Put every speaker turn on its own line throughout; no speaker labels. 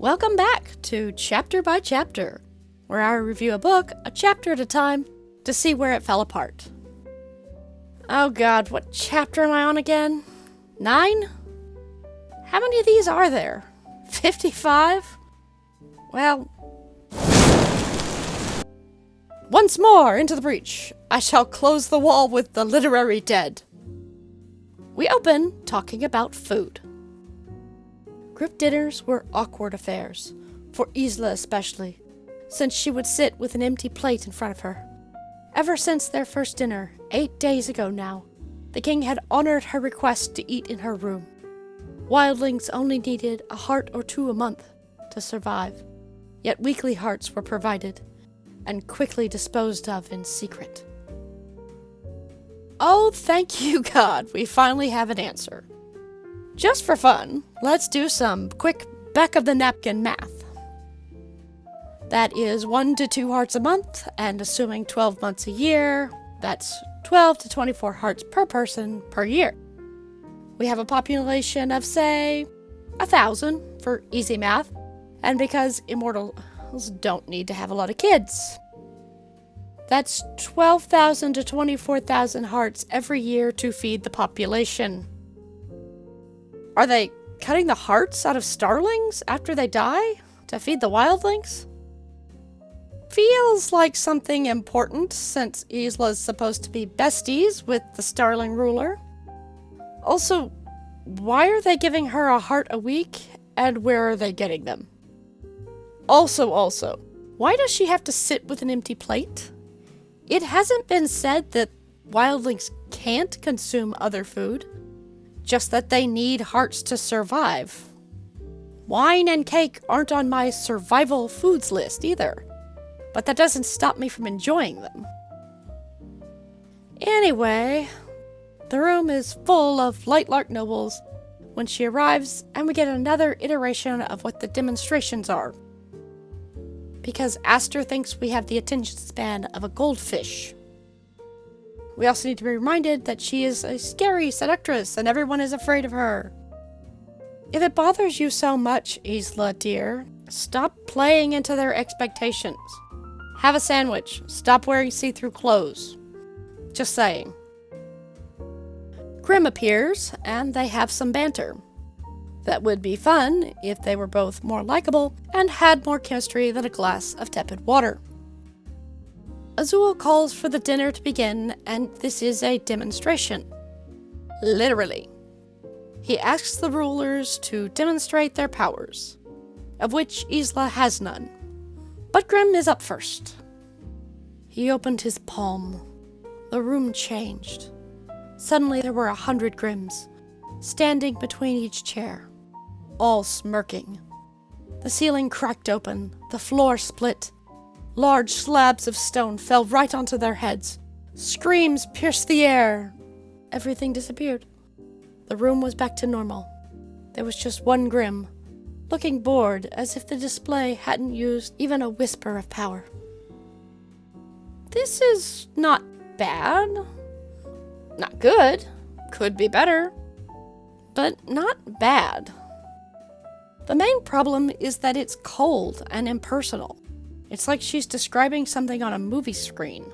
Welcome back to Chapter by Chapter, where I review a book a chapter at a time to see where it fell apart. Oh god, what chapter am I on again? 9? How many of these are there? 55? Well, once more into the breach. I shall close the wall with the literary dead. We open talking about food. Group dinners were awkward affairs, for Isla especially, since she would sit with an empty plate in front of her. Ever since their first dinner, 8 days ago now, the king had honored her request to eat in her room. Wildlings only needed a heart or two a month to survive, yet weekly hearts were provided, and quickly disposed of in secret. Oh, thank you, God, we finally have an answer. Just for fun, let's do some quick back-of-the-napkin math. That is 1 to 2 hearts a month, and assuming 12 months a year, that's 12 to 24 hearts per person per year. We have a population of, say, 1,000 for easy math, and because immortals don't need to have a lot of kids. That's 12,000 to 24,000 hearts every year to feed the population. Are they cutting the hearts out of starlings after they die to feed the wildlings? Feels like something important since Isla's supposed to be besties with the starling ruler. Also, why are they giving her a heart a week, and where are they getting them? Also, why does she have to sit with an empty plate? It hasn't been said that wildlings can't consume other food, just that they need hearts to survive. Wine and cake aren't on my survival foods list either, but that doesn't stop me from enjoying them. Anyway, the room is full of Lightlark nobles when she arrives, and we get another iteration of what the demonstrations are. Because Aster thinks we have the attention span of a goldfish. We also need to be reminded that she is a scary seductress and everyone is afraid of her. If it bothers you so much, Isla dear, stop playing into their expectations. Have a sandwich. Stop wearing see-through clothes. Just saying. Grim appears, and they have some banter. That would be fun if they were both more likable and had more chemistry than a glass of tepid water. Azul calls for the dinner to begin, and this is a demonstration. Literally. He asks the rulers to demonstrate their powers, of which Isla has none. But Grim is up first. He opened his palm. The room changed. Suddenly there were 100 Grims, standing between each chair, all smirking. The ceiling cracked open, the floor split. Large slabs of stone fell right onto their heads. Screams pierced the air. Everything disappeared. The room was back to normal. There was just one Grim, looking bored as if the display hadn't used even a whisper of power. This is not bad. Not good. Could be better. But not bad. The main problem is that it's cold and impersonal. It's like she's describing something on a movie screen.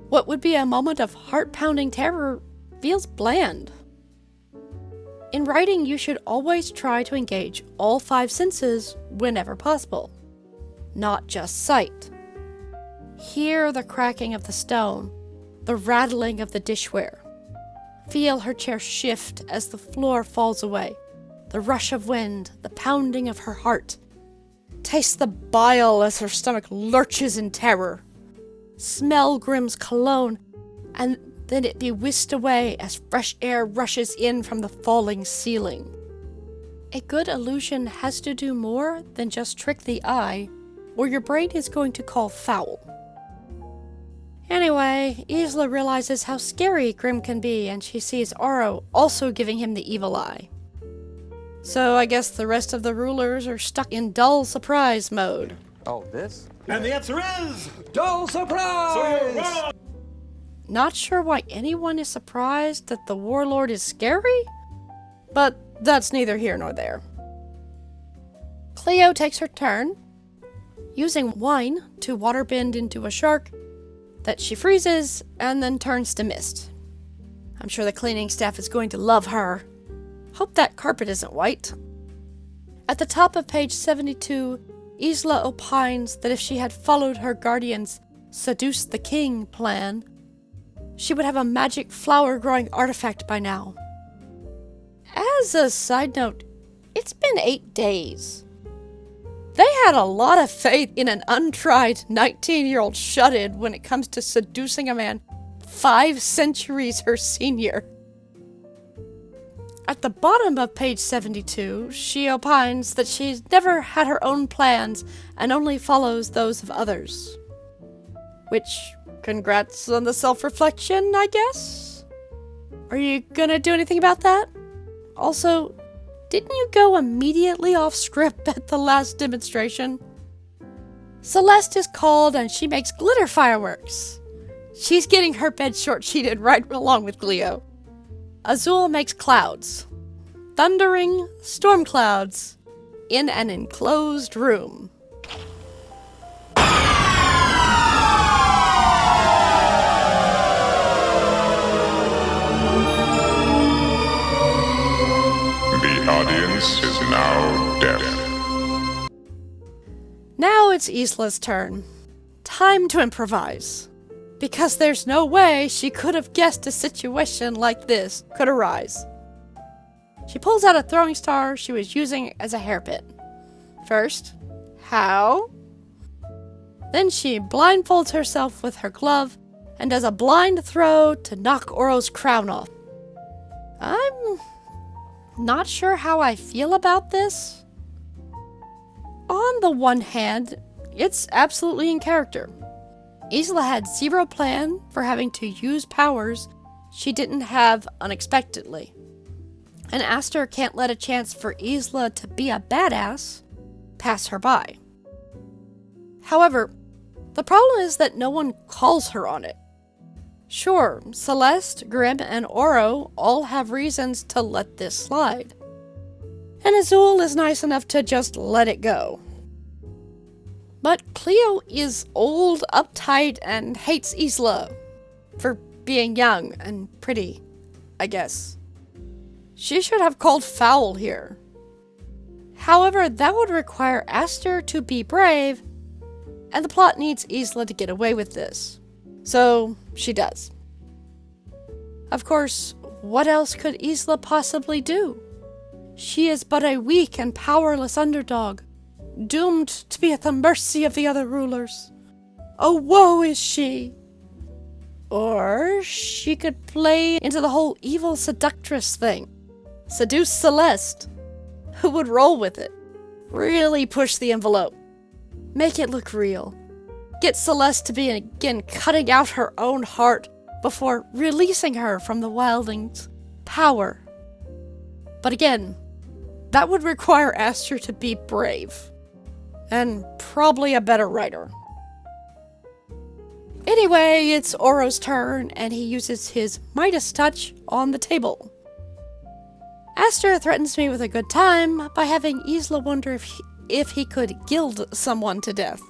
What would be a moment of heart-pounding terror feels bland. In writing, you should always try to engage all 5 senses whenever possible, not just sight. Hear the cracking of the stone, the rattling of the dishware. Feel her chair shift as the floor falls away, the rush of wind, the pounding of her heart. Taste the bile as her stomach lurches in terror. Smell Grim's cologne, and then it be whisked away as fresh air rushes in from the falling ceiling. A good illusion has to do more than just trick the eye, or your brain is going to call foul. Anyway, Isla realizes how scary Grim can be, and she sees Oro also giving him the evil eye. So I guess the rest of the rulers are stuck in dull surprise mode.
Oh, this?
And the answer is...
Dull surprise!
So you're wrong!
Not sure why anyone is surprised that the warlord is scary, but that's neither here nor there. Cleo takes her turn, using wine to waterbend into a shark that she freezes and then turns to mist. I'm sure the cleaning staff is going to love her. Hope that carpet isn't white. At the top of page 72, Isla opines that if she had followed her guardian's seduce the king plan, she would have a magic flower-growing artifact by now. As a side note, it's been 8 days. They had a lot of faith in an untried 19-year-old shut-in when it comes to seducing a man 5 centuries her senior. At the bottom of page 72, she opines that she's never had her own plans and only follows those of others. Which, congrats on the self-reflection, I guess? Are you gonna do anything about that? Also, didn't you go immediately off script at the last demonstration? Celeste is called and she makes glitter fireworks. She's getting her bed short-sheeted right along with Cleo. Azul makes clouds. Thundering storm clouds in an enclosed room.
The audience is now deaf.
Now it's Isla's turn. Time to improvise. Because there's no way she could have guessed a situation like this could arise. She pulls out a throwing star she was using as a hairpin. First, how? Then she blindfolds herself with her glove and does a blind throw to knock Oro's crown off. I'm not sure how I feel about this. On the one hand, it's absolutely in character. Isla had zero plan for having to use powers she didn't have unexpectedly. And Aster can't let a chance for Isla to be a badass pass her by. However, the problem is that no one calls her on it. Sure, Celeste, Grimm, and Oro all have reasons to let this slide. And Azul is nice enough to just let it go. But Cleo is old, uptight, and hates Isla for being young and pretty, I guess. She should have called foul here. However, that would require Aster to be brave, and the plot needs Isla to get away with this. So, she does. Of course, what else could Isla possibly do? She is but a weak and powerless underdog, doomed to be at the mercy of the other rulers. Oh, woe is she! Or she could play into the whole evil seductress thing. Seduce Celeste, who would roll with it. Really push the envelope. Make it look real. Get Celeste to be again cutting out her own heart before releasing her from the wildling's power. But again, that would require Aster to be brave. And probably a better writer. Anyway, it's Oro's turn, and he uses his Midas touch on the table. Aster threatens me with a good time by having Isla wonder if he could gild someone to death.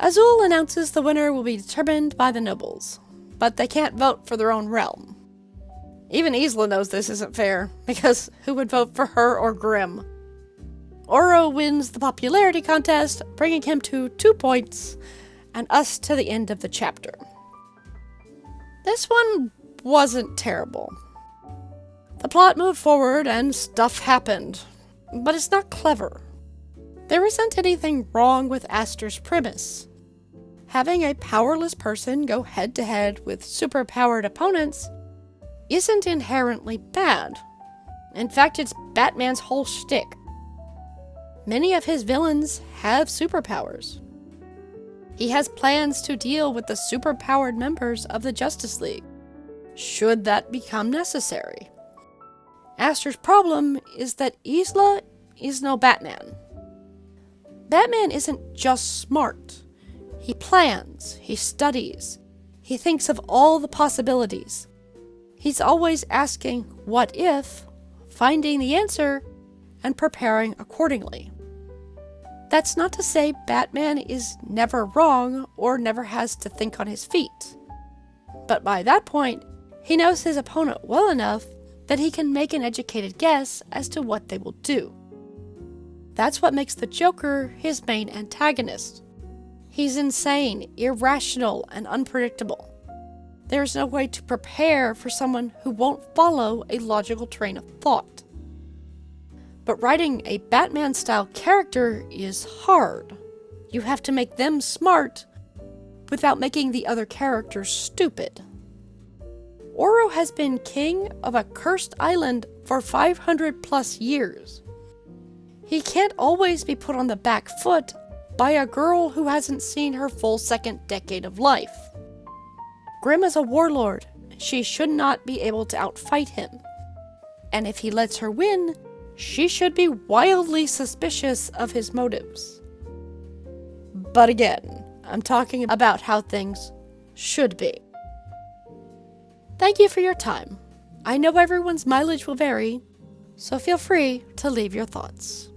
Azul announces the winner will be determined by the nobles, but they can't vote for their own realm. Even Isla knows this isn't fair, because who would vote for her or Grimm? Oro wins the popularity contest, bringing him to 2 points, and us to the end of the chapter. This one wasn't terrible. The plot moved forward and stuff happened, but it's not clever. There isn't anything wrong with Aster's premise. Having a powerless person go head-to-head with superpowered opponents isn't inherently bad. In fact, it's Batman's whole shtick. Many of his villains have superpowers. He has plans to deal with the superpowered members of the Justice League, should that become necessary. Aster's problem is that Isla is no Batman. Batman isn't just smart. He plans, he studies, he thinks of all the possibilities. He's always asking, what if, finding the answer, and preparing accordingly. That's not to say Batman is never wrong or never has to think on his feet. But by that point, he knows his opponent well enough that he can make an educated guess as to what they will do. That's what makes the Joker his main antagonist. He's insane, irrational, and unpredictable. There's no way to prepare for someone who won't follow a logical train of thought. But writing a Batman-style character is hard. You have to make them smart without making the other characters stupid. Oro has been king of a cursed island for 500 plus years. He can't always be put on the back foot by a girl who hasn't seen her full second decade of life. Grimm is a warlord. She should not be able to outfight him. And if he lets her win, she should be wildly suspicious of his motives. But again, I'm talking about how things should be. Thank you for your time. I know everyone's mileage will vary, so feel free to leave your thoughts.